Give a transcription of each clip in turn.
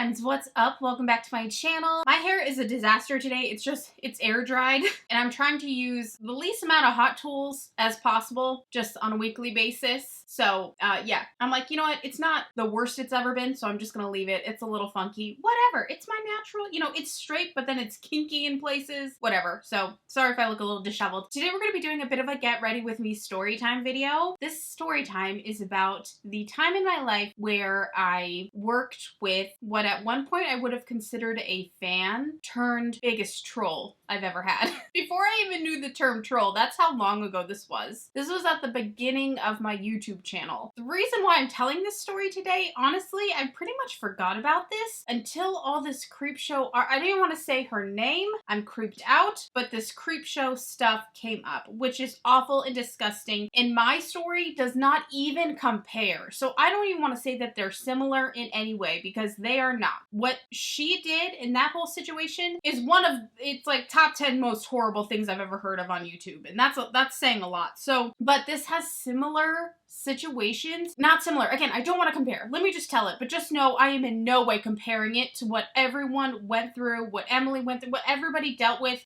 friends, what's up? Welcome back to my channel. My hair is a disaster today. It's air dried and I'm trying to use the least amount of hot tools as possible just on a weekly basis. So yeah, I'm like, you know what? It's not the worst it's ever been, so I'm just gonna leave it. It's a little funky. Whatever. It's my natural, you know, it's straight, but then it's kinky in places. Whatever. So sorry if I look a little disheveled. Today we're gonna be doing a bit of a get ready with me story time video. This story time is about the time in my life where I worked with what at one point I would have considered a fan turned biggest troll I've ever had. Before I even knew the term troll, that's how long ago this was. This was at the beginning of my YouTube channel. The reason why I'm telling this story today, honestly, I pretty much forgot about this until all this creep show, I didn't want to say her name, I'm creeped out, but this creep show stuff came up, which is awful and disgusting. And my story does not even compare. So I don't even want to say that they're similar in any way because they are not. What she did in that whole situation is one of, it's like top 10 most horrible things I've ever heard of on YouTube. And that's saying a lot. So, but this has similar situations. Not similar. Again, I don't want to compare. Let me just tell it. But just know I am in no way comparing it to what everyone went through, what Emily went through, what everybody dealt with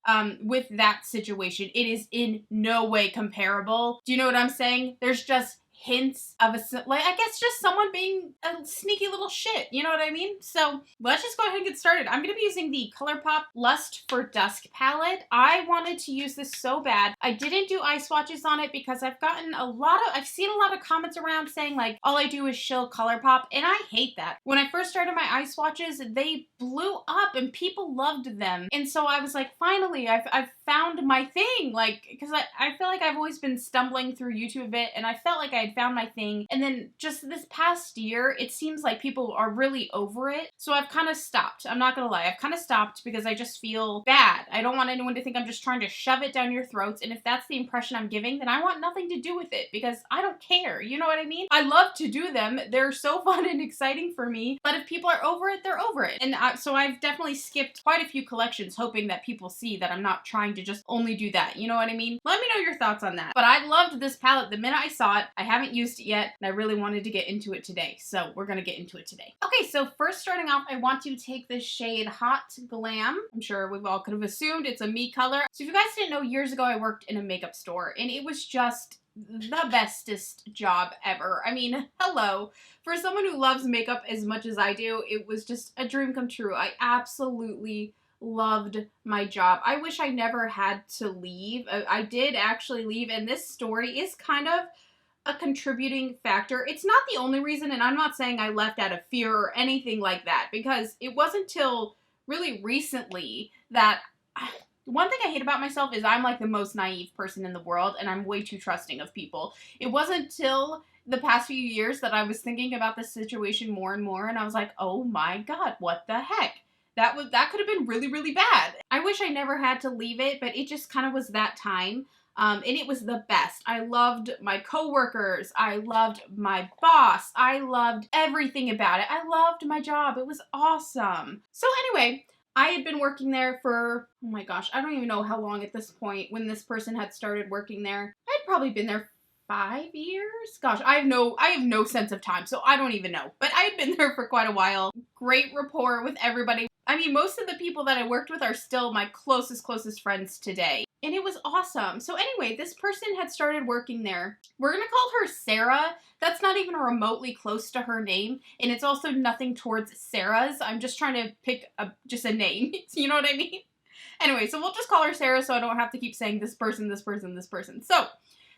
that situation. It is in no way comparable. Do you know what I'm saying? There's just hints of I guess just someone being a sneaky little shit, you know what I mean? So let's just go ahead and get started. I'm going to be using the ColourPop Lust for Dusk palette. I wanted to use this so bad. I didn't do eye swatches on it because I've seen a lot of comments around saying like, all I do is shill ColourPop, and I hate that. When I first started my eye swatches, they blew up and people loved them. And so I was like, finally, I've found my thing, like, because I feel like I've always been stumbling through YouTube a bit, and I felt like I had found my thing, and then just this past year, it seems like people are really over it, so I've kind of stopped. I'm not gonna lie, I've kind of stopped because I just feel bad. I don't want anyone to think I'm just trying to shove it down your throats, and if that's the impression I'm giving, then I want nothing to do with it, because I don't care, you know what I mean? I love to do them, they're so fun and exciting for me, but if people are over it, they're over it, and so I've definitely skipped quite a few collections hoping that people see that I'm not trying to just only do that, you know what I mean? Let me know your thoughts on that. But I loved this palette the minute I saw it. I haven't used it yet, and I really wanted to get into it today, so we're gonna get into it today. Okay, so first starting off, I want to take the shade Hot Glam. I'm sure we all could have assumed it's a me color. So if you guys didn't know, years ago I worked in a makeup store, and it was just the bestest job ever. I mean, hello. For someone who loves makeup as much as I do, it was just a dream come true. I absolutely loved my job. I wish I never had to leave. I did actually leave, and this story is kind of a contributing factor. It's not the only reason, and I'm not saying I left out of fear or anything like that, because it wasn't till really recently that one thing I hate about myself is I'm like the most naive person in the world, and I'm way too trusting of people. It wasn't till the past few years that I was thinking about this situation more and more, and I was like, oh my god, what the heck? That could have been really, really bad. I wish I never had to leave it, but it just kind of was that time. And it was the best. I loved my coworkers. I loved my boss. I loved everything about it. I loved my job. It was awesome. So anyway, I had been working there for, oh my gosh, I don't even know how long at this point when this person had started working there. I'd probably been there 5 years? Gosh, I have no sense of time, so I don't even know. But I had been there for quite a while. Great rapport with everybody. I mean, most of the people that I worked with are still my closest friends today. And it was awesome. So anyway, this person had started working there. We're gonna call her Sarah. That's not even remotely close to her name. And it's also nothing towards Sarah's. I'm just trying to pick just a name. You know what I mean? Anyway, so we'll just call her Sarah so I don't have to keep saying this person, this person, this person. So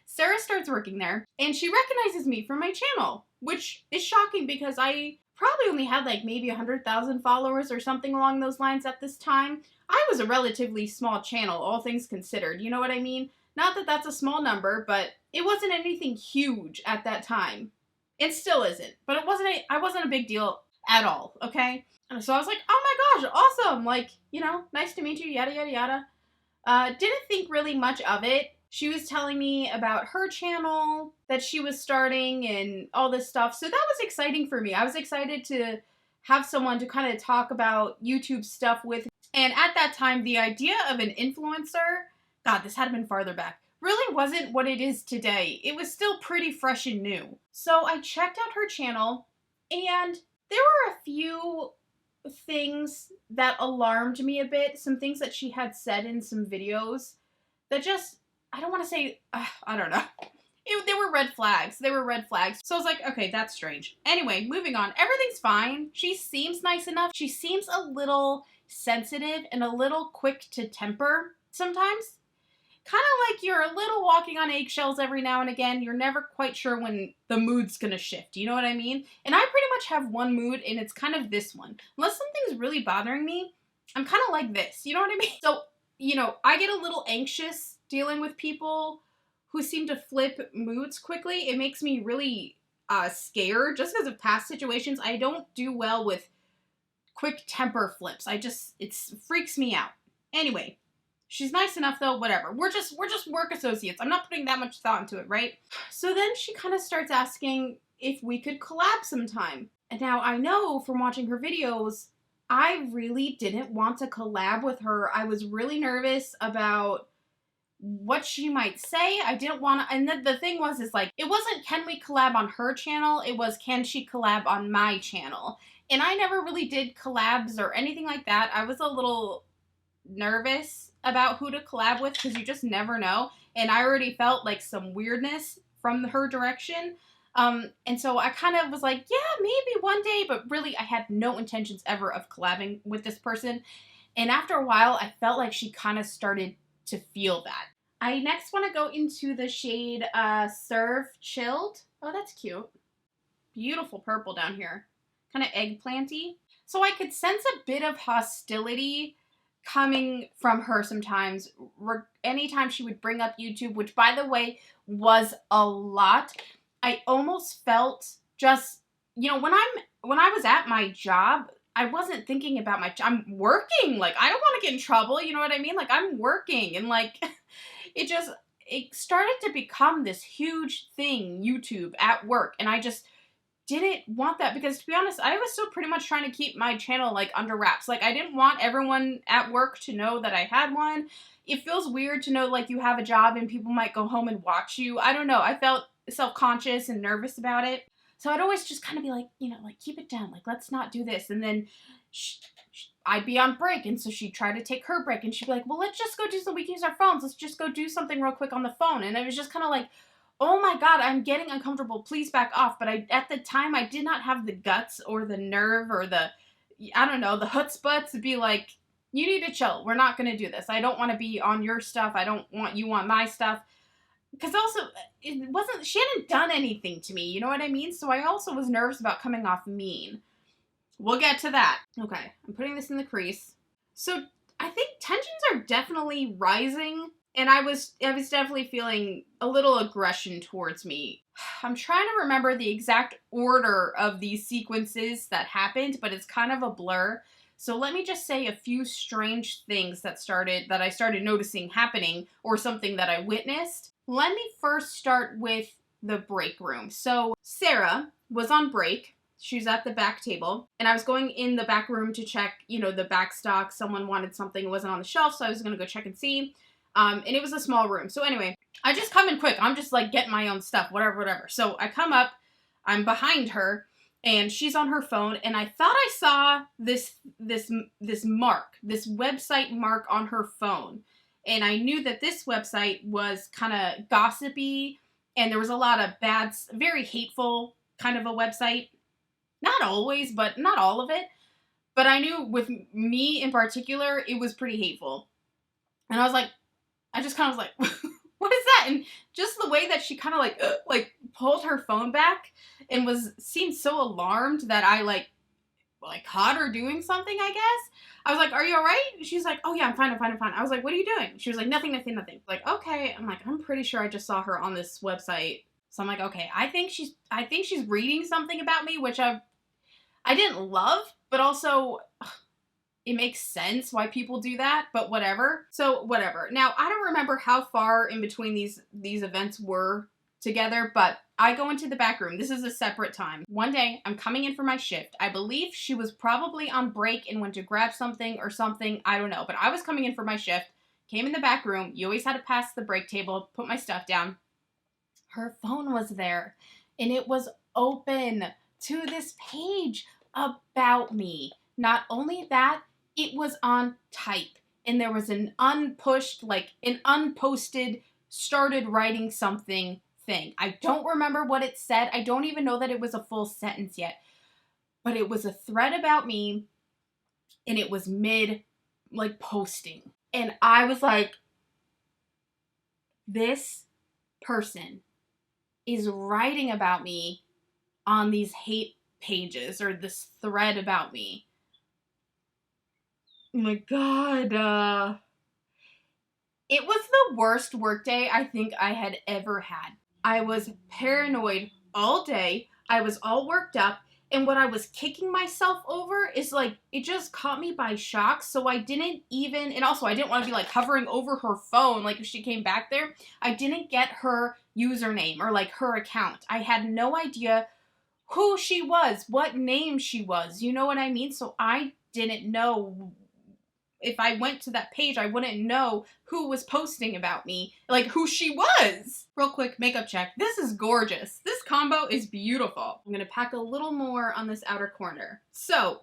Sarah starts working there, and she recognizes me from my channel, which is shocking because I probably only had like maybe 100,000 followers or something along those lines at this time. I was a relatively small channel, all things considered, you know what I mean? Not that that's a small number, but it wasn't anything huge at that time. It still isn't, but I wasn't a big deal at all, okay? And so I was like, oh my gosh, awesome, like, you know, nice to meet you, yada, yada, yada. Didn't think really much of it. She was telling me about her channel that she was starting and all this stuff. So that was exciting for me. I was excited to have someone to kind of talk about YouTube stuff with. And at that time, the idea of an influencer, God, this had been farther back, really wasn't what it is today. It was still pretty fresh and new. So I checked out her channel, and there were a few things that alarmed me a bit, some things that she had said in some videos that just, I don't want to say, I don't know. They were red flags. They were red flags. So I was like, okay, that's strange. Anyway, moving on. Everything's fine. She seems nice enough. She seems a little sensitive and a little quick to temper sometimes. Kind of like you're a little walking on eggshells every now and again. You're never quite sure when the mood's gonna shift. You know what I mean? And I pretty much have one mood, and it's kind of this one. Unless something's really bothering me, I'm kind of like this. You know what I mean? So, you know, I get a little anxious dealing with people who seem to flip moods quickly. It makes me really scared just because of past situations. I don't do well with quick temper flips. It freaks me out. Anyway, she's nice enough though, whatever. We're just work associates. I'm not putting that much thought into it, right? So then she kind of starts asking if we could collab sometime. And now I know from watching her videos, I really didn't want to collab with her. I was really nervous about what she might say. I didn't want to, and the thing was, is like, it wasn't can we collab on her channel, it was can she collab on my channel. And I never really did collabs or anything like that. I was a little nervous about who to collab with because you just never know. And I already felt like some weirdness from her direction. And so I kind of was like, yeah, maybe one day, but really I had no intentions ever of collabing with this person. And after a while, I felt like she kind of started to feel that. I next want to go into the shade Serve Chilled. Oh, that's cute. Beautiful purple down here. Kind of eggplanty. So I could sense a bit of hostility coming from her sometimes. Anytime she would bring up YouTube, which by the way was a lot, I almost felt just, you know, when I was at my job, I wasn't thinking about I'm working. Like, I don't want to get in trouble. You know what I mean? Like, I'm working. And like, it started to become this huge thing, YouTube at work. And I just didn't want that because, to be honest, I was still pretty much trying to keep my channel like under wraps. Like, I didn't want everyone at work to know that I had one. It feels weird to know like you have a job and people might go home and watch you. I don't know. I felt self-conscious and nervous about it. So I'd always just kind of be like, you know, like, keep it down. Like, let's not do this. And then I'd be on break. And so she'd try to take her break. And she'd be like, well, let's just go do something. We can use our phones. Let's just go do something real quick on the phone. And it was just kind of like, oh my God, I'm getting uncomfortable. Please back off. But at the time, I did not have the guts or the nerve or the chutzpah to be like, you need to chill. We're not going to do this. I don't want to be on your stuff. I don't want you on my stuff. Because also, she hadn't done anything to me, you know what I mean? So I also was nervous about coming off mean. We'll get to that. Okay, I'm putting this in the crease. So I think tensions are definitely rising, and I was definitely feeling a little aggression towards me. I'm trying to remember the exact order of these sequences that happened, but it's kind of a blur. So let me just say a few strange things that I started noticing happening, or something that I witnessed. Let me first start with the break room. So Sarah was on break. She was at the back table, and I was going in the back room to check, you know, the back stock. Someone wanted something, it wasn't on the shelf, so I was going to go check and see. And it was a small room. So anyway, I just come in quick. I'm just like getting my own stuff, whatever. So I come up, I'm behind her, and she's on her phone, and I thought I saw this mark, this website mark on her phone. And I knew that this website was kind of gossipy, and there was a lot of bad, very hateful kind of a website. Not always, but not all of it. But I knew with me in particular, it was pretty hateful. And I was like, I just kind of was like, what is that? And just the way that she kind of like pulled her phone back and seemed so alarmed that I like caught her doing something, I guess. I was like, are you all right? She's like, oh yeah, I'm fine. I was like, what are you doing? She was like, nothing. Like, okay. I'm like, I'm pretty sure I just saw her on this website. So I'm like, okay, I think she's reading something about me, which I didn't love, but also it makes sense why people do that, but whatever. So whatever. Now, I don't remember how far in between these events were together, but I go into the back room. This is a separate time. One day, I'm coming in for my shift. I believe she was probably on break and went to grab something or something. I don't know, but I was coming in for my shift, came in the back room. You always had to pass the break table, put my stuff down. Her phone was there, and it was open to this page about me. not only that, it was on type. And there was an unpushed, like an unposted, started writing something thing. I don't remember what it said. I don't even know that it was a full sentence yet. But it was a thread about me, and it was mid, like, posting. And I was like, this person is writing about me on these hate pages, or this thread about me. Oh my God. It was the worst workday I think I had ever had. I was paranoid all day. I was all worked up. And what I was kicking myself over is like, it just caught me by shock. So I didn't even, and also I didn't want to be like hovering over her phone. Like if she came back there, I didn't get her username or like her account. I had no idea who she was, what name she was. You know what I mean? So I didn't know. If I went to that page, I wouldn't know who was posting about me, like who she was. Real quick makeup check. This is gorgeous. This combo is beautiful. I'm gonna pack a little more on this outer corner. So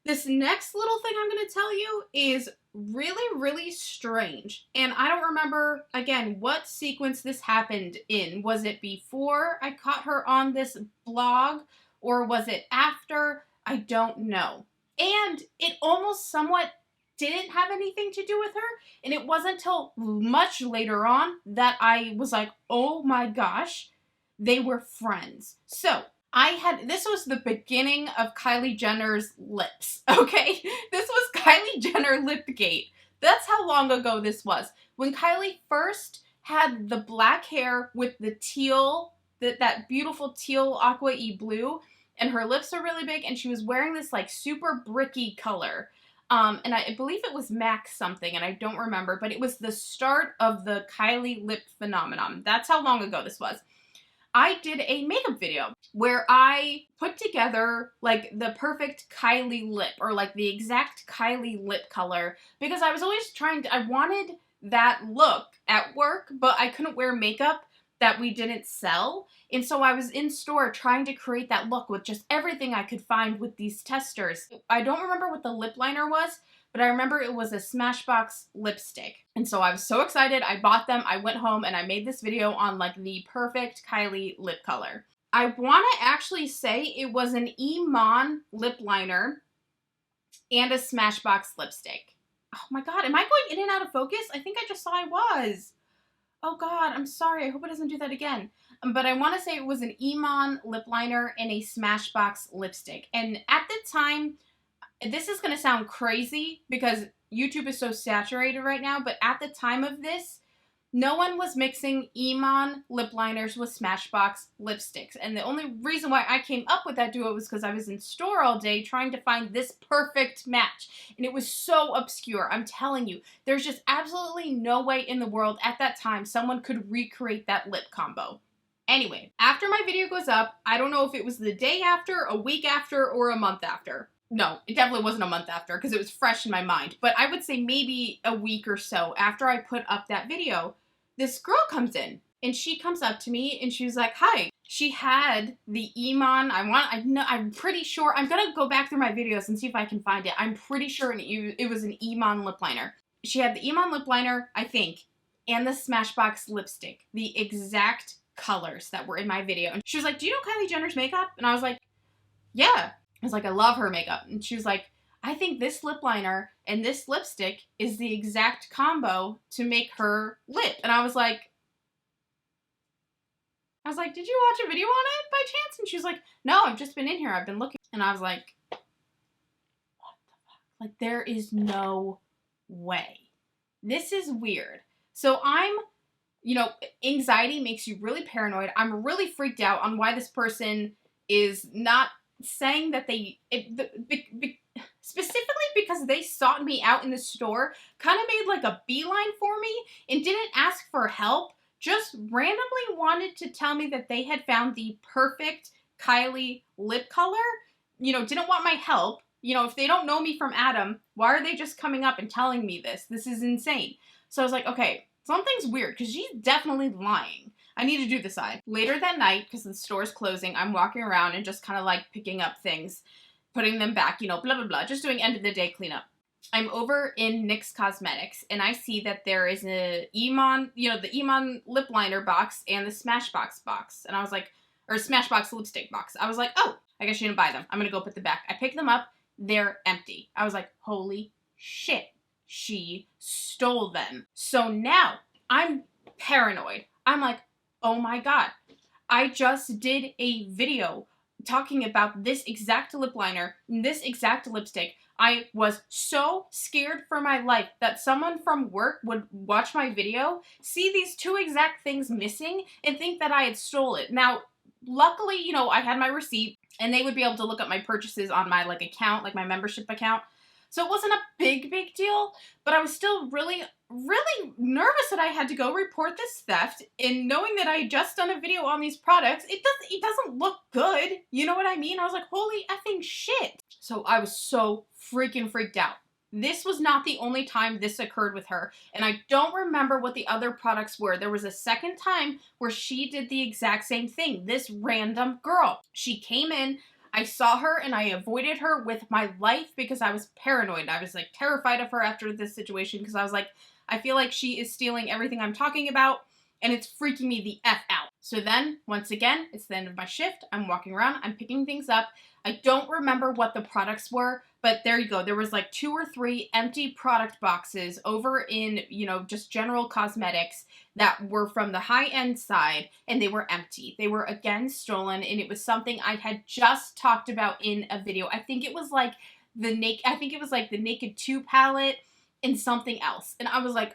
this next little thing I'm gonna tell you is really, really strange. And I don't remember, again, what sequence this happened in. Was it before I caught her on this blog, or was it after? I don't know. And it almost somewhat didn't have anything to do with her, and it wasn't until much later on that I was like, oh my gosh, they were friends. So this was the beginning of Kylie Jenner's lips, okay? This was Kylie Jenner Lipgate. That's how long ago this was. When Kylie first had the black hair with the teal, that beautiful teal aqua-y blue, and her lips are really big, and she was wearing this like super bricky color. And I believe it was MAC something, and I don't remember, but it was the start of the Kylie lip phenomenon. That's how long ago this was. I did a makeup video where I put together like the perfect Kylie lip, or like the exact Kylie lip color, because I was always I wanted that look at work, but I couldn't wear makeup that we didn't sell. And so I was in store trying to create that look with just everything I could find with these testers. I don't remember what the lip liner was, but I remember it was a Smashbox lipstick. And so I was so excited. I bought them. I went home and I made this video on like the perfect Kylie lip color. I want to actually say it was an Iman lip liner and a Smashbox lipstick. Oh my God, am I going in and out of focus? I think I just saw I was. Oh God, I'm sorry. I hope it doesn't do that again. But I want to say it was an Iman lip liner and a Smashbox lipstick. And at the time, this is going to sound crazy because YouTube is so saturated right now, but at the time of this, no one was mixing Iman lip liners with Smashbox lipsticks. And the only reason why I came up with that duo was because I was in store all day trying to find this perfect match. And it was so obscure. I'm telling you, there's just absolutely no way in the world at that time someone could recreate that lip combo. Anyway, after my video goes up, I don't know if it was the day after, a week after, or a month after. No, it definitely wasn't a month after because it was fresh in my mind. But I would say maybe a week or so after I put up that video, this girl comes in and she comes up to me and she was like, hi. She had the Iman, I'm pretty sure, I'm gonna go back through my videos and see if I can find it. I'm pretty sure it was an Iman lip liner. She had the Iman lip liner, I think, and the Smashbox lipstick, the exact colors that were in my video. And she was like, do you know Kylie Jenner's makeup? And I was like, yeah. I was like, I love her makeup. And she was like, I think this lip liner and this lipstick is the exact combo to make her lip. And I was like, did you watch a video on it by chance? And she was like, no, I've just been in here. I've been looking. And I was like, what the fuck? Like, there is no way. This is weird. So anxiety makes you really paranoid. I'm really freaked out on why this person is not saying that specifically because they sought me out in the store, kind of made like a beeline for me and didn't ask for help, just randomly wanted to tell me that they had found the perfect Kylie lip color, didn't want my help. If they don't know me from Adam, why are they just coming up and telling me this? This is insane. So I was like, okay, something's weird because she's definitely lying. I need to do this side. Later that night, because the store's closing, I'm walking around and just kind of like picking up things. putting them back, you know, blah, blah, blah, just doing end of the day cleanup. I'm over in NYX Cosmetics, and I see that there is a Iman, you know, the Iman lip liner box and the Smashbox box. And I was like, or Smashbox lipstick box. I was like, oh, I guess you didn't buy them. I'm going to go put them back. I pick them up. They're empty. I was like, holy shit. She stole them. So now I'm paranoid. I'm like, oh my God. I just did a video talking about this exact lip liner, this exact lipstick. I was so scared for my life that someone from work would watch my video, see these two exact things missing, and think that I had stole it. Now, luckily, you know, I had my receipt, and they would be able to look up my purchases on my, like, account, like my membership account. So it wasn't a big deal, but I was still really nervous that I had to go report this theft, and knowing that I had just done a video on these products, it doesn't look good. You know what I mean? I was like, holy effing shit. So I was so freaking freaked out. This was not the only time this occurred with her, and I don't remember what the other products were. There was a second time where she did the exact same thing. This random girl. She came in, I saw her, and I avoided her with my life because I was paranoid. I was, like, terrified of her after this situation because I was like, I feel like she is stealing everything I'm talking about, and it's freaking me the F out. So then, once again, it's the end of my shift. I'm walking around. I'm picking things up. I don't remember what the products were, but there you go. There was like 2 or 3 empty product boxes over in, you know, just general cosmetics that were from the high-end side, and they were empty. They were, again, stolen, and it was something I had just talked about in a video. I think it was like the Naked 2 palette and something else. And I was like,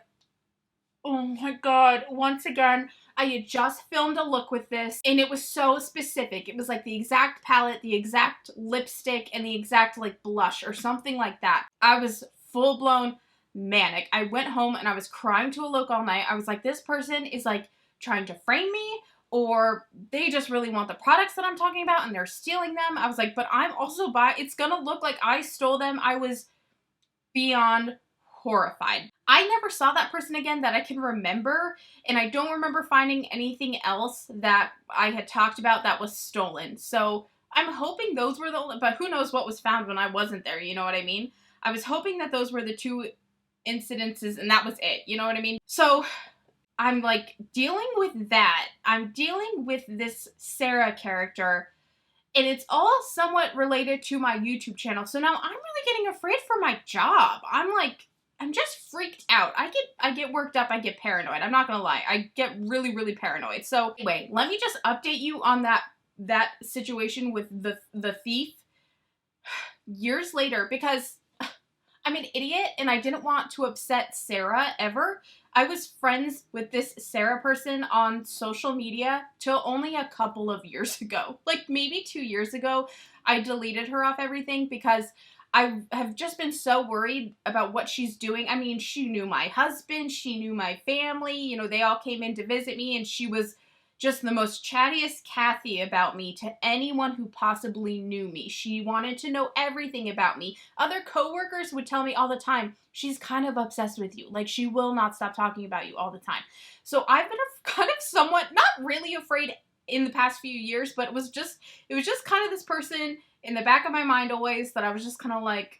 oh my God, once again, I had just filmed a look with this, and it was so specific. It was like the exact palette, the exact lipstick, and the exact, like, blush or something like that. I was full-blown manic. I went home and I was crying to a look all night. I was like, this person is, like, trying to frame me, or they just really want the products that I'm talking about and they're stealing them. I was like, but I'm also it's gonna look like I stole them. I was beyond horrified. I never saw that person again that I can remember, and I don't remember finding anything else that I had talked about that was stolen. So I'm hoping those were the only, but who knows what was found when I wasn't there, you know what I mean? I was hoping that those were the 2 incidences and that was it, you know what I mean? So I'm, like, dealing with that. I'm dealing with this Sarah character, and it's all somewhat related to my YouTube channel. So now I'm really getting afraid for my job. I'm just freaked out. I get worked up. I get paranoid. I'm not gonna lie. I get really paranoid. So anyway, let me just update you on that situation with the thief years later, because I'm an idiot and I didn't want to upset Sarah ever. I was friends with this Sarah person on social media till only a couple of years ago. Like maybe 2 years ago, I deleted her off everything because I have just been so worried about what she's doing. I mean, she knew my husband, she knew my family, you know, they all came in to visit me, and she was just the most chattiest Kathy about me to anyone who possibly knew me. She wanted to know everything about me. Other coworkers would tell me all the time, she's kind of obsessed with you. Like, she will not stop talking about you all the time. So I've been kind of somewhat, not really afraid in the past few years, but it was just kind of this person in the back of my mind always that I was just kind of like,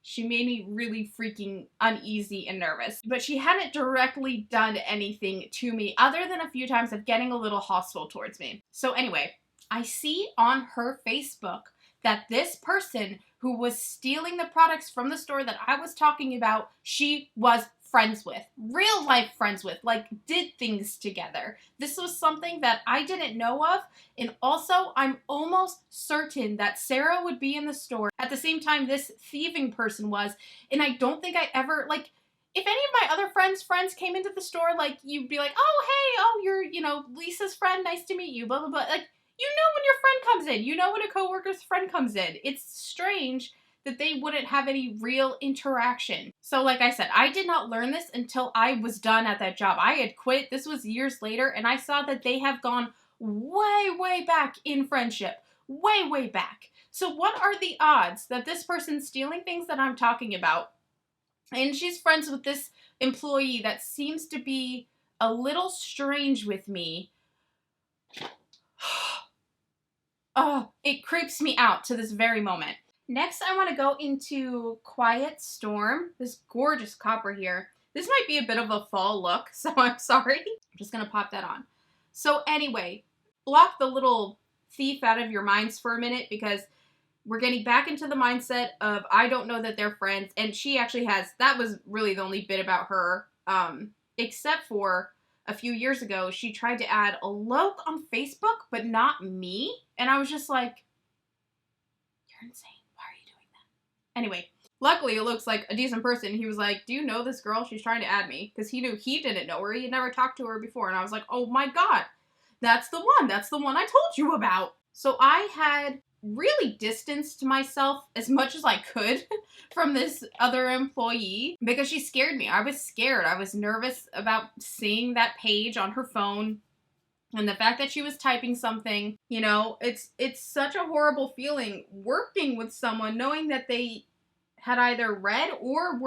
she made me really freaking uneasy and nervous. But she hadn't directly done anything to me other than a few times of getting a little hostile towards me. So anyway, I see on her Facebook that this person who was stealing the products from the store that I was talking about, she was friends with, real life friends with, like did things together. This was something that I didn't know of, and also I'm almost certain that Sarah would be in the store at the same time this thieving person was, and I don't think I ever, like, if any of my other friends came into the store, like, you'd be like, oh, hey, oh, you're, you know, Lisa's friend, nice to meet you, blah, blah, blah, like, you know when your friend comes in, you know when a coworker's friend comes in. It's strange that they wouldn't have any real interaction. So like I said, I did not learn this until I was done at that job. I had quit. This was years later, and I saw that they have gone way back in friendship. Way back. So what are the odds that this person's stealing things that I'm talking about, and she's friends with this employee that seems to be a little strange with me? Oh, it creeps me out to this very moment. Next, I want to go into Quiet Storm, this gorgeous copper here. This might be a bit of a fall look, so I'm sorry. I'm just going to pop that on. So anyway, block the little thief out of your minds for a minute, because we're getting back into the mindset of I don't know that they're friends, and she actually has, that was really the only bit about her, except for a few years ago, she tried to add a Alok on Facebook, but not me, and I was just like, you're insane. Why are you doing that? Anyway, luckily it looks like a decent person. He was like, do you know this girl? She's trying to add me, because he knew he didn't know her. He had never talked to her before, and I was like, oh my god, that's the one. That's the one I told you about. So I had really distanced myself as much as I could from this other employee because she scared me. I was scared. I was nervous about seeing that page on her phone. And the fact that she was typing something, you know, it's such a horrible feeling working with someone knowing that they had either read or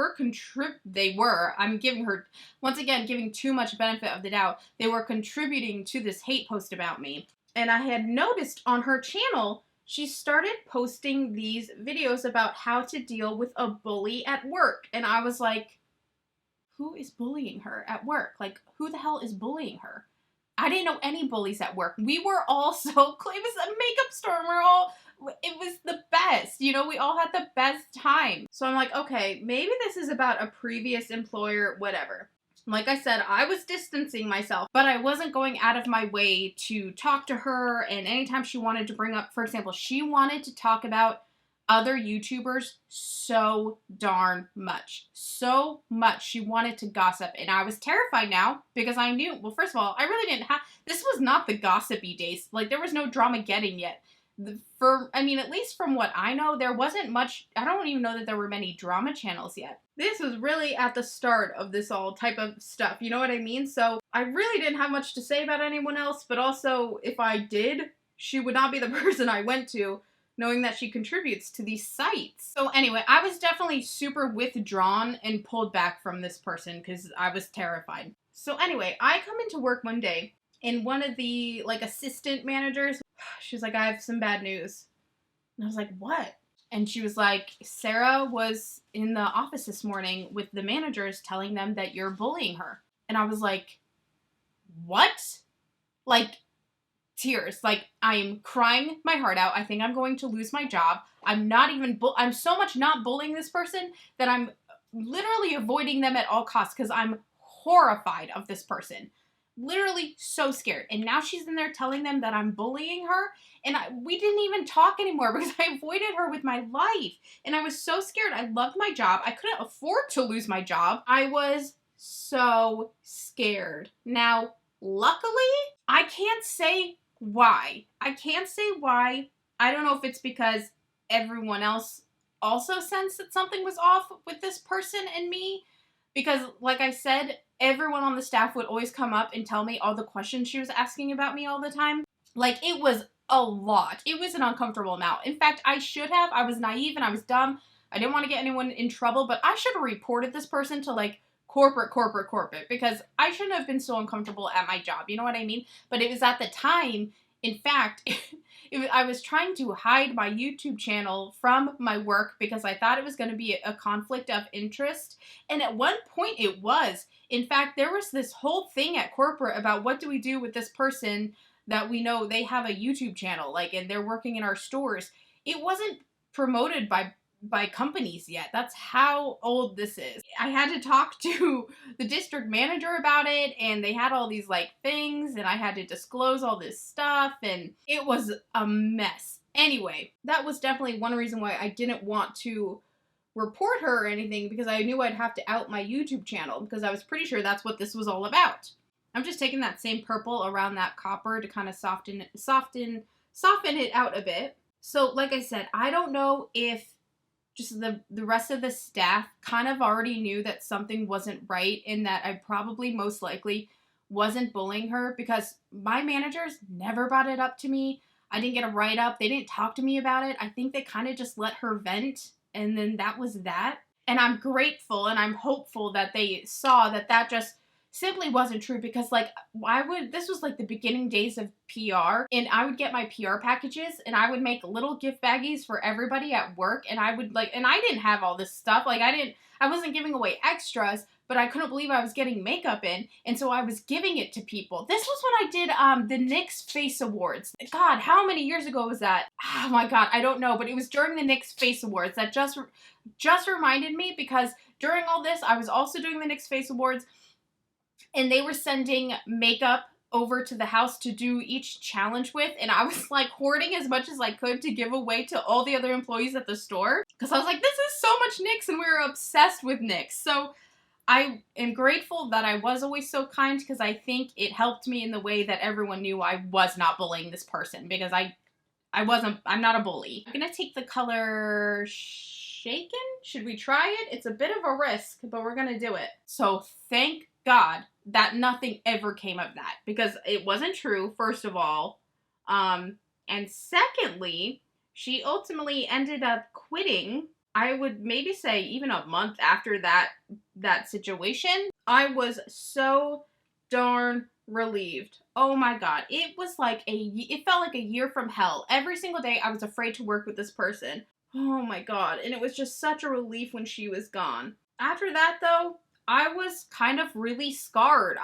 I'm giving her, once again, giving too much benefit of the doubt. They were contributing to this hate post about me. And I had noticed on her channel, she started posting these videos about how to deal with a bully at work. And I was like, who is bullying her at work? Like, who the hell is bullying her? I didn't know any bullies at work. We were all so close. It was a makeup store, and it was the best. You know, we all had the best time. So I'm like, okay, maybe this is about a previous employer, whatever. Like I said, I was distancing myself, but I wasn't going out of my way to talk to her. And anytime she wanted to bring up, for example, she wanted to talk about other YouTubers so darn much. So much. She wanted to gossip. And I was terrified now because I knew, well, first of all, I really didn't have, this was not the gossipy days. Like, there was no Dramageddon yet. At least from what I know, there wasn't much, I don't even know that there were many drama channels yet. This was really at the start of this all type of stuff, you know what I mean? So I really didn't have much to say about anyone else, but also if I did, she would not be the person I went to, knowing that she contributes to these sites. So anyway, I was definitely super withdrawn and pulled back from this person because I was terrified. So anyway, I come into work one day and one of the assistant managers, she was like, I have some bad news. And I was like, what? And she was like, Sarah was in the office this morning with the managers telling them that you're bullying her. And I was like, what? Like, tears. Like, I am crying my heart out. I think I'm going to lose my job. I'm not even, I'm so much not bullying this person that I'm literally avoiding them at all costs because I'm horrified of this person. Literally so scared. And now she's in there telling them that I'm bullying her. And we didn't even talk anymore because I avoided her with my life. And I was so scared. I loved my job. I couldn't afford to lose my job. I was so scared. Now, luckily, I can't say why. I can't say why. I don't know if it's because everyone else also sensed that something was off with this person and me. Because, like I said, everyone on the staff would always come up and tell me all the questions she was asking about me all the time. Like, it was a lot. It was an uncomfortable amount. In fact, I was naive and I was dumb. I didn't want to get anyone in trouble, but I should have reported this person to, corporate, because I shouldn't have been so uncomfortable at my job. You know what I mean? But it was at the time, in fact, I was trying to hide my YouTube channel from my work because I thought it was going to be a conflict of interest. And at one point it was. In fact, there was this whole thing at corporate about what do we do with this person that we know they have a YouTube channel, and they're working in our stores. It wasn't promoted by companies yet. That's how old this is. I had to talk to the district manager about it, and they had all these things, and I had to disclose all this stuff, and it was a mess. Anyway, that was definitely one reason why I didn't want to report her or anything, because I knew I'd have to out my YouTube channel, because I was pretty sure that's what this was all about. I'm just taking that same purple around that copper to kind of soften it out a bit. So like I said, I don't know if just the rest of the staff kind of already knew that something wasn't right and that I probably most likely wasn't bullying her, because my managers never brought it up to me. I didn't get a write-up. They didn't talk to me about it. I think they kind of just let her vent, and then that was that. And I'm grateful and I'm hopeful that they saw that just simply wasn't true, because like this was like the beginning days of PR, and I would get my PR packages and I would make little gift baggies for everybody at work, and I would like, and I didn't have all this stuff, like I wasn't giving away extras, but I couldn't believe I was getting makeup in, and so I was giving it to people. This was when I did the NYX Face Awards. God, how many years ago was that? Oh my God, I don't know, but it was during the NYX Face Awards. That just reminded me, because during all this, I was also doing the NYX Face Awards, and they were sending makeup over to the house to do each challenge with, and I was like hoarding as much as I could to give away to all the other employees at the store, because I was like, this is so much NYX, and we were obsessed with NYX. So I am grateful that I was always so kind, because I think it helped me in the way that everyone knew I was not bullying this person, because I'm not a bully. I'm gonna take the color Shaken. Should we try it? It's a bit of a risk, but we're gonna do it. So thank God that nothing ever came of that, because it wasn't true, first of all. And secondly, she ultimately ended up quitting. I would maybe say even a month after that situation. I was so darn relieved. Oh my God. It felt like a year from hell. Every single day I was afraid to work with this person. Oh my God. And it was just such a relief when she was gone. After that though, I was kind of really scarred.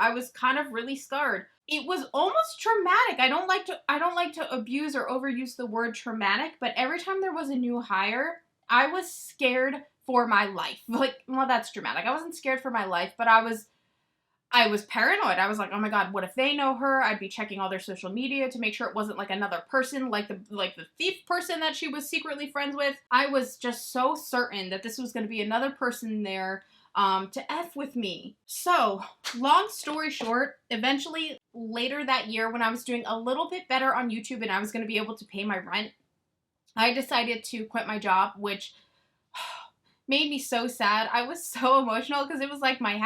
It was almost traumatic. I don't like to abuse or overuse the word traumatic, but every time there was a new hire, I was scared for my life. Like, well, that's dramatic. I wasn't scared for my life, but I was paranoid. I was like, oh my God, what if they know her? I'd be checking all their social media to make sure it wasn't like another person, like the thief person that she was secretly friends with. I was just so certain that this was going to be another person there to F with me. So, long story short, eventually later that year, when I was doing a little bit better on YouTube and I was going to be able to pay my rent, I decided to quit my job, which made me so sad. I was so emotional, because it was like my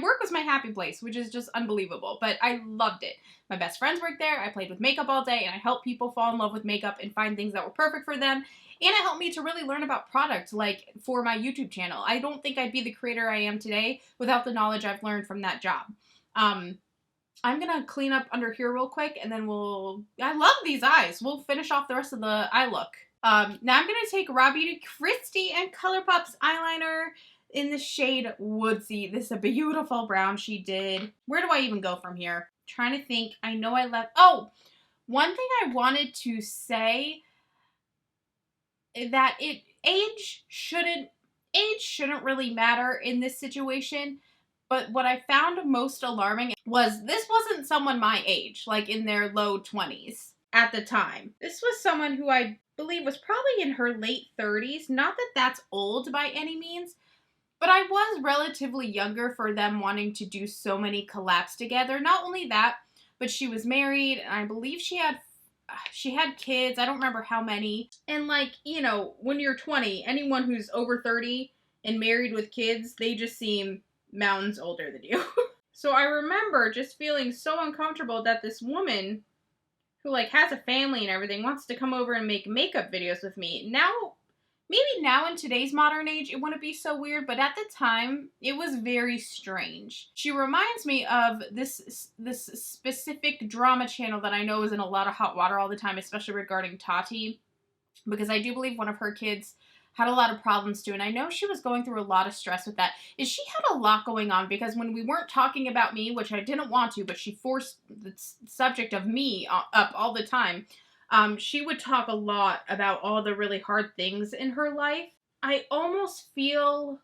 work was my happy place, which is just unbelievable, but I loved it. My best friends worked there. I played with makeup all day, and I helped people fall in love with makeup and find things that were perfect for them. And it helped me to really learn about product, like for my YouTube channel. I don't think I'd be the creator I am today without the knowledge I've learned from that job. I'm gonna clean up under here real quick, and then I love these eyes. We'll finish off the rest of the eye look. Now I'm going to take Raw Beauty Kristi and ColourPop's eyeliner in the shade Woodsy. This is a beautiful brown she did. Where do I even go from here? Trying to think. I know I left... Oh! One thing I wanted to say, that age shouldn't really matter in this situation, but what I found most alarming was this wasn't someone my age, like in their low 20s at the time. This was someone who I believe was probably in her late 30s. Not that that's old by any means, but I was relatively younger for them wanting to do so many collabs together. Not only that, but she was married, and I believe she had kids. I don't remember how many. And like, you know, when you're 20, anyone who's over 30 and married with kids, they just seem mountains older than you. So I remember just feeling so uncomfortable that this woman who like has a family and everything wants to come over and make makeup videos with me. Now, maybe now in today's modern age, it wouldn't be so weird, but at the time, it was very strange. She reminds me of this specific drama channel that I know is in a lot of hot water all the time, especially regarding Tati, because I do believe one of her kids had a lot of problems too, and I know she was going through a lot of stress with that. She had a lot going on, because when we weren't talking about me, which I didn't want to, but she forced the subject of me up all the time, she would talk a lot about all the really hard things in her life. I almost feel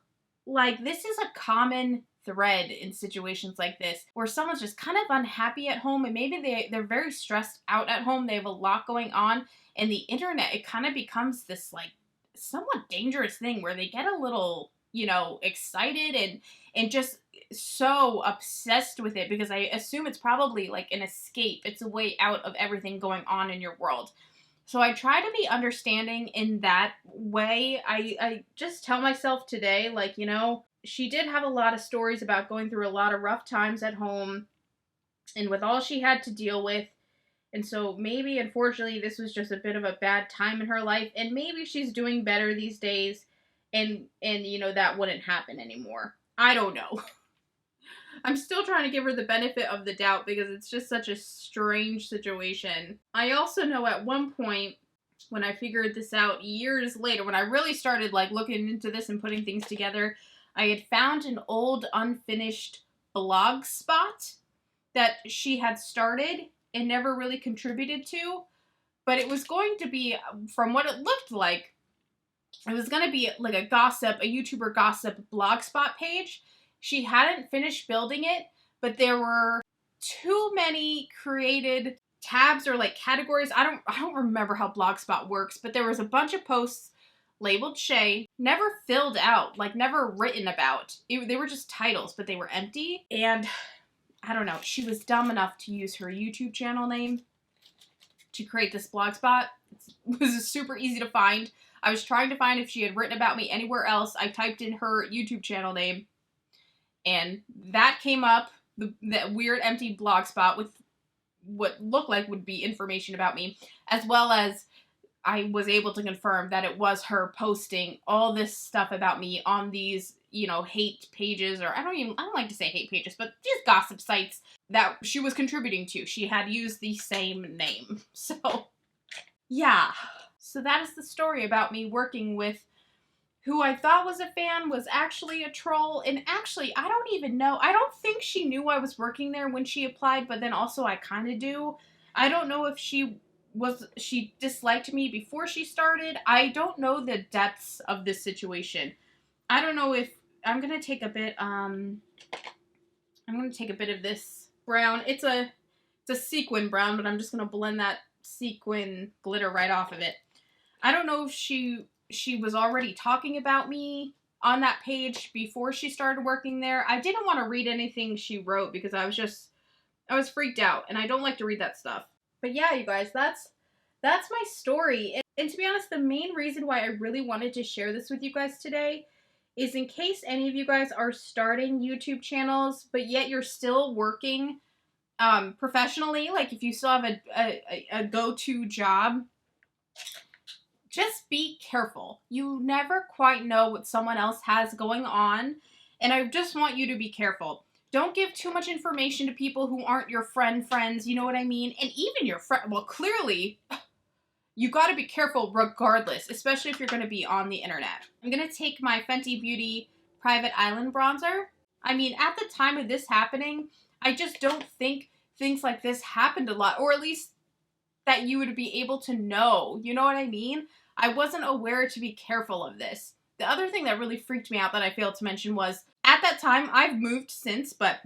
like this is a common thread in situations like this, where someone's just kind of unhappy at home, and maybe they're very stressed out at home, they have a lot going on, and the internet, it kind of becomes this like somewhat dangerous thing where they get a little, you know, excited and just so obsessed with it, because I assume it's probably like an escape. It's a way out of everything going on in your world. So I try to be understanding in that way. I just tell myself today, like, you know, she did have a lot of stories about going through a lot of rough times at home and with all she had to deal with. And so maybe, unfortunately, this was just a bit of a bad time in her life, and maybe she's doing better these days, and you know, that wouldn't happen anymore. I don't know. I'm still trying to give her the benefit of the doubt because it's just such a strange situation. I also know at one point, when I figured this out years later, when I really started like looking into this and putting things together, I had found an old unfinished blog spot that she had started and never really contributed to. But it was going to be, from what it looked like, it was going to be like a YouTuber gossip blogspot page. She hadn't finished building it, but there were too many created tabs or like categories. I don't remember how Blogspot works, but there was a bunch of posts labeled Shay, never filled out, like never written about. They were just titles, but they were empty. And I don't know, she was dumb enough to use her YouTube channel name to create this blogspot. It was super easy to find. I was trying to find if she had written about me anywhere else. I typed in her YouTube channel name, and that came up, that weird empty blogspot with what looked like would be information about me, as well as I was able to confirm that it was her posting all this stuff about me on these, you know, hate pages, or I don't like to say hate pages, but these gossip sites that she was contributing to. She had used the same name. So, yeah. So that is the story about me working with who I thought was a fan was actually a troll. And actually, I don't even know. I don't think she knew I was working there when she applied, but then also I kind of do. I don't know if she disliked me before she started. I don't know the depths of this situation. I don't know if I'm going to take a bit, I'm going to take a bit of this brown. It's a sequin brown, but I'm just going to blend that sequin glitter right off of it. I don't know if she was already talking about me on that page before she started working there. I didn't want to read anything she wrote because I was freaked out, and I don't like to read that stuff. But yeah, you guys, that's my story. And to be honest, the main reason why I really wanted to share this with you guys today is in case any of you guys are starting YouTube channels, but yet you're still working professionally, like if you still have a go-to job, just be careful. You never quite know what someone else has going on, and I just want you to be careful. Don't give too much information to people who aren't your friends, you know what I mean? And even your friend, well, clearly, you gotta be careful regardless, especially if you're gonna be on the internet. I'm gonna take my Fenty Beauty Private Island Bronzer. I mean, at the time of this happening, I just don't think things like this happened a lot, or at least that you would be able to know, you know what I mean? I wasn't aware to be careful of this. The other thing that really freaked me out that I failed to mention was, at that time, I've moved since, but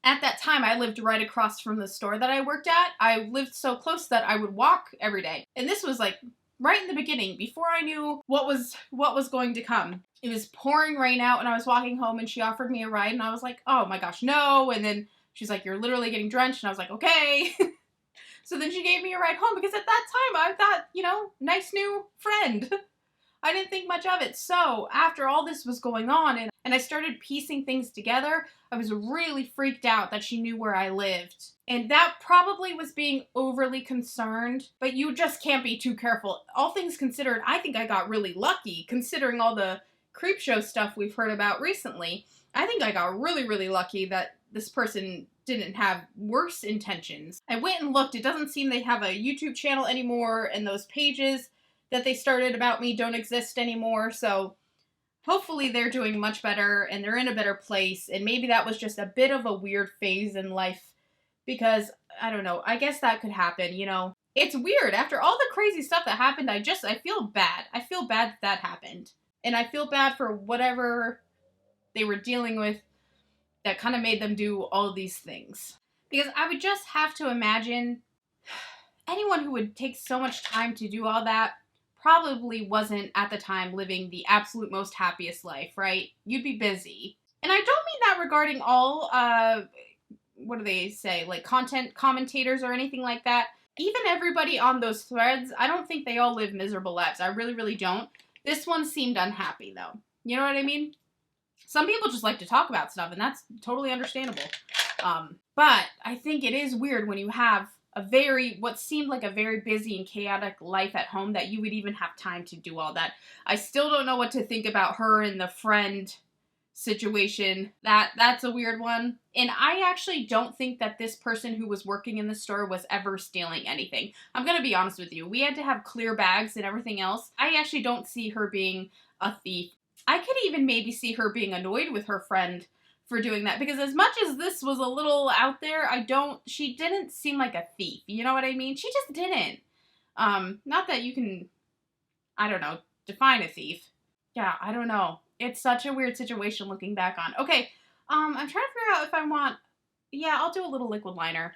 at that time, I lived right across from the store that I worked at. I lived so close that I would walk every day. And this was like right in the beginning, before I knew what was going to come. It was pouring rain out and I was walking home and she offered me a ride and I was like, oh my gosh, no. And then she's like, you're literally getting drenched. And I was like, okay. So then she gave me a ride home because at that time I thought, you know, nice new friend. I didn't think much of it. So after all this was going on and I started piecing things together, I was really freaked out that she knew where I lived. And that probably was being overly concerned, but you just can't be too careful. All things considered, I think I got really lucky considering all the creepshow stuff we've heard about recently. I think I got really, really lucky that this person didn't have worse intentions. I went and looked. It doesn't seem they have a YouTube channel anymore, and those pages that they started about me don't exist anymore, so hopefully they're doing much better and they're in a better place, and maybe that was just a bit of a weird phase in life because, I don't know, I guess that could happen, you know. It's weird. After all the crazy stuff that happened, I feel bad. I feel bad that happened. And I feel bad for whatever they were dealing with that kind of made them do all these things. Because I would just have to imagine anyone who would take so much time to do all that probably wasn't at the time living the absolute most happiest life, right? You'd be busy. And I don't mean that regarding all, what do they say, like content commentators or anything like that. Even everybody on those threads, I don't think they all live miserable lives. I really, really don't. This one seemed unhappy, though. You know what I mean? Some people just like to talk about stuff, and that's totally understandable. But I think it is weird when you have what seemed like a very busy and chaotic life at home that you would even have time to do all that. I still don't know what to think about her and the friend situation. That's a weird one. And I actually don't think that this person who was working in the store was ever stealing anything. I'm gonna be honest with you. We had to have clear bags and everything else. I actually don't see her being a thief. I could even maybe see her being annoyed with her friend for doing that, because as much as this was a little out there, she didn't seem like a thief. You know what I mean? She just didn't. Not that you can, I don't know, define a thief. Yeah, I don't know. It's such a weird situation looking back on. Okay, I'm trying to figure out if I want, yeah, I'll do a little liquid liner.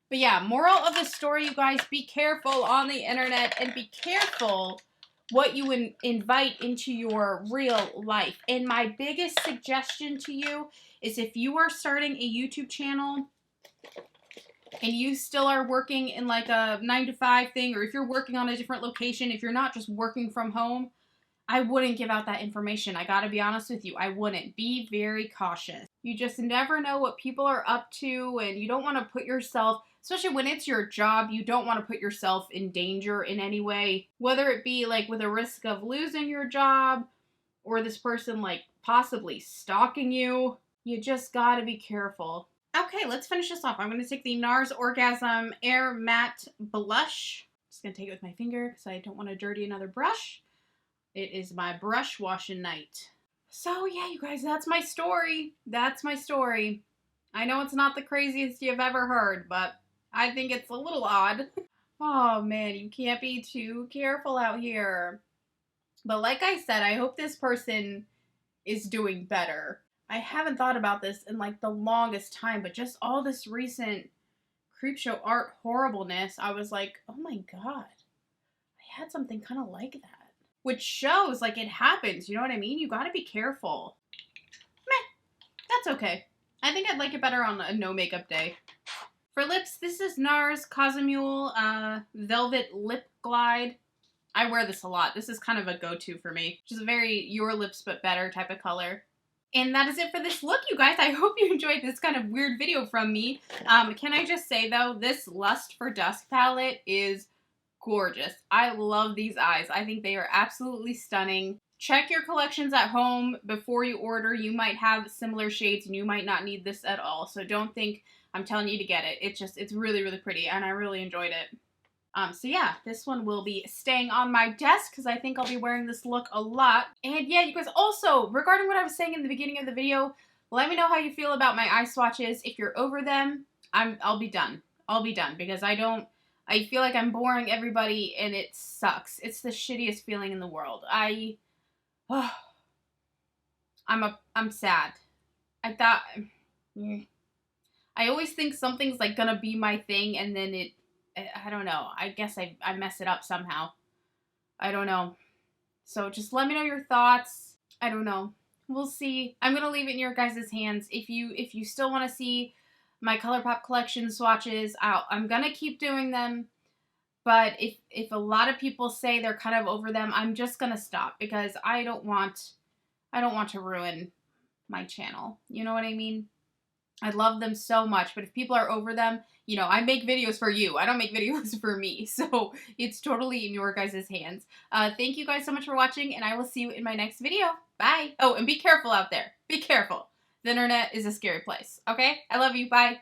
But yeah, moral of the story, you guys, be careful on the internet and be careful what you invite into your real life. And my biggest suggestion to you is, if you are starting a YouTube channel and you still are working in like a 9-to-5 thing, or if you're working on a different location, if you're not just working from home, I wouldn't give out that information. I gotta be honest with you. I wouldn't. Be very cautious. You just never know what people are up to, and you don't want to put yourself, especially when it's your job, you don't want to put yourself in danger in any way. Whether it be like with a risk of losing your job, or this person like possibly stalking you. You just gotta be careful. Okay, let's finish this off. I'm gonna take the NARS Orgasm Air Matte Blush. Just gonna take it with my finger because I don't want to dirty another brush. It is my brush washing night. So yeah, you guys, that's my story. That's my story. I know it's not the craziest you've ever heard, but I think it's a little odd. Oh man, you can't be too careful out here. But like I said, I hope this person is doing better. I haven't thought about this in like the longest time, but just all this recent Creepshow art horribleness, I was like, oh my god, I had something kind of like that. Which shows, like, it happens, you know what I mean? You gotta be careful. Meh, that's okay. I think I'd like it better on a no makeup day. For lips, this is NARS Cosmule Velvet Lip Glide. I wear this a lot. This is kind of a go-to for me. Which is a very your lips but better type of color. And that is it for this look, you guys. I hope you enjoyed this kind of weird video from me. Can I just say, though, this Lust for Dusk palette is gorgeous. I love these eyes. I think they are absolutely stunning. Check your collections at home before you order. You might have similar shades and you might not need this at all. So don't think I'm telling you to get it. It's really, really pretty and I really enjoyed it. So yeah, this one will be staying on my desk because I think I'll be wearing this look a lot. And yeah, you guys, also, regarding what I was saying in the beginning of the video, let me know how you feel about my eye swatches. If you're over them, I'll be done. I'll be done because I feel like I'm boring everybody and it sucks. It's the shittiest feeling in the world. I'm sad. I always think something's like gonna be my thing and then I don't know. I guess I mess it up somehow. I don't know. So just let me know your thoughts. I don't know. We'll see. I'm gonna leave it in your guys' hands. If you still want to see my ColourPop collection swatches, I'm gonna keep doing them. But if a lot of people say they're kind of over them, I'm just gonna stop because I don't want to ruin my channel. You know what I mean? I love them so much, but if people are over them, you know, I make videos for you. I don't make videos for me. So it's totally in your guys' hands. Thank you guys so much for watching, and I will see you in my next video. Bye. Oh, and be careful out there. Be careful. The internet is a scary place. Okay? I love you. Bye.